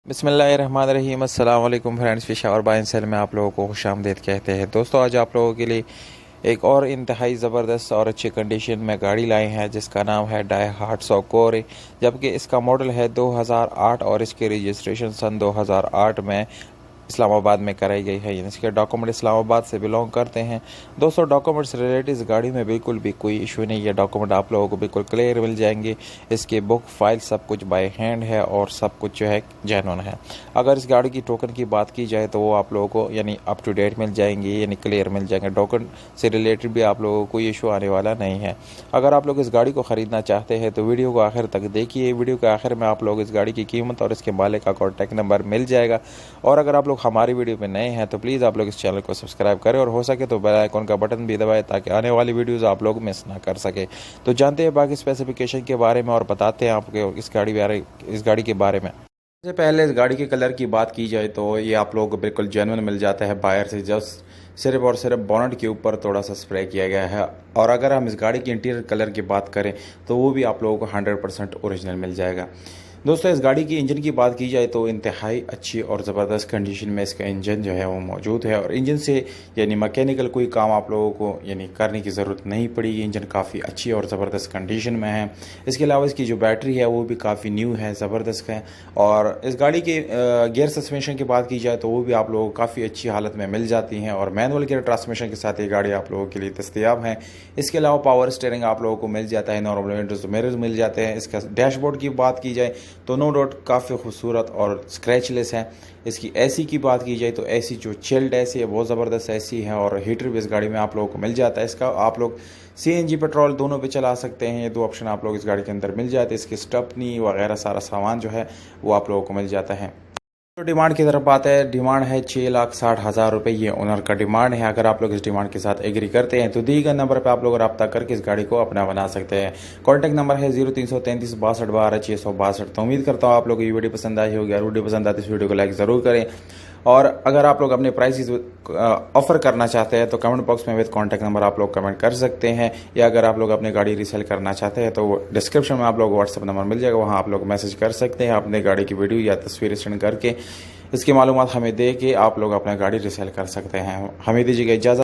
बिस्मिल्लाहिर्रहमानिर्रहीम अस्सलाम वालेकुम friends. Peshawar buy and sell में आप लोगों को खुशामदीद कहते हैं। दोस्तों, आज आप लोगों के लिए एक और इंतहाई ज़बरदस्त और अच्छी कंडीशन में गाड़ी लाए हैं जिसका नाम है डाई हार्टसो कोरे, जबकि इसका मॉडल है 2008 और इसकी रजिस्ट्रेशन सन 2008 में इस्लामाबाद में कराई गई है। यानी इसके डॉक्यूमेंट इस्लामाबाद से बिलोंग करते हैं। दोस्तों, डॉक्यूमेंट्स रिलेटेड इस गाड़ी में बिल्कुल भी कोई इशू नहीं है। डॉक्यूमेंट आप लोगों को बिल्कुल क्लियर मिल जाएंगे। इसकी बुक फाइल सब कुछ बाय हैंड है और सब कुछ जो है जेन्युइन है। अगर इस गाड़ी की टोकन की बात की जाए तो वो आप लोगों को यानी अप टू डेट मिल जाएंगी, यानी क्लियर मिल जाएंगे। टोकन से रिलेटेड भी आप लोगों को कोई इशू आने वाला नहीं है। अगर आप लोग इस गाड़ी को ख़रीदना चाहते हैं तो वीडियो को आखिर तक देखिए। वीडियो के आखिर में आप लोग इस गाड़ी की कीमत और इसके मालिक का कॉन्टैक्ट नंबर मिल जाएगा। और अगर आप लोग हमारी वीडियो में नए हैं तो प्लीज़ आप लोग इस चैनल को सब्सक्राइब करें और हो सके तो बेल आइकन का बटन भी दबाएं ताकि आने वाली वीडियोस आप लोग मिस ना कर सके। तो जानते हैं बाकी स्पेसिफिकेशन के बारे में और बताते हैं आपको इस गाड़ी के बारे में। सबसे पहले इस गाड़ी के कलर की बात की जाए तो ये आप लोगों को बिल्कुल जेन्युइन मिल जाता है। बाहर से जस्ट सिर्फ और सिर्फ बोनट के ऊपर थोड़ा सा स्प्रे किया गया है। और अगर हम इस गाड़ी के इंटीरियर कलर की बात करें तो वो भी आप लोगों को 100% ओरिजिनल मिल जाएगा। दोस्तों, इस गाड़ी की इंजन की बात की जाए तो इंतहाई अच्छी और ज़बरदस्त कंडीशन में इसका इंजन जो है वो मौजूद है। और इंजन से यानी मैकेनिकल कोई काम आप लोगों को यानी करने की ज़रूरत नहीं पड़ेगी। इंजन काफ़ी अच्छी और ज़बरदस्त कंडीशन में है। इसके अलावा इसकी जो बैटरी है वो भी काफ़ी न्यू है, ज़बरदस्त है। और इस गाड़ी के गियर सस्पेंशन की बात की जाए तो वो भी आप लोगों को काफ़ी अच्छी हालत में मिल जाती हैं और मैनुअल गियर ट्रांसमिशन के साथ ये गाड़ी आप लोगों के लिए दस्तियाब है। इसके अलावा पावर स्टीयरिंग आप लोगों को मिल जाता है, नॉर्मल मिरर्स मिल जाते हैं। इसका डैशबोर्ड की बात की जाए तो नो डाउट काफ़ी खूबसूरत और स्क्रैचलेस है। इसकी एसी की बात की जाए तो एसी जो चिल्ड एसी है बहुत ज़बरदस्त एसी है और हीटर भी इस गाड़ी में आप लोगों को मिल जाता है। इसका आप लोग सीएनजी पेट्रोल दोनों पे चला सकते हैं। ये दो ऑप्शन आप लोग इस गाड़ी के अंदर मिल जाते हैं। इसकी स्टपनी वगैरह सारा सामान जो है वो आप लोगों को मिल जाता है। तो डिमांड की तरफ बात है, डिमांड है 6,60,000 रुपये। ये ओनर का डिमांड है। अगर आप लोग इस डिमांड के साथ एग्री करते हैं तो दिए गए नंबर पर आप लोग रब्ता करके इस गाड़ी को अपना बना सकते हैं। कॉन्टैक्ट नंबर है 0333 62 12 662। तो उम्मीद करता हूँ आप लोग को ये वीडियो पसंद आई होगी। और वीडियो पसंद आती है इस वीडियो को लाइक ज़रूर करें। और अगर आप लोग अपने प्राइसेस ऑफर करना चाहते हैं तो कमेंट बॉक्स में विद कॉन्टैक्ट नंबर आप लोग कमेंट कर सकते हैं। या अगर आप लोग अपनी गाड़ी रीसेल करना चाहते हैं तो डिस्क्रिप्शन में आप लोग व्हाट्सअप नंबर मिल जाएगा, वहाँ आप लोग मैसेज कर सकते हैं। अपने गाड़ी की वीडियो या तस्वीर सेंड करके इसकी मालूमात हमें दे के आप लोग अपना गाड़ी रीसेल कर सकते हैं। हमें दीजिएगा इजाज़त।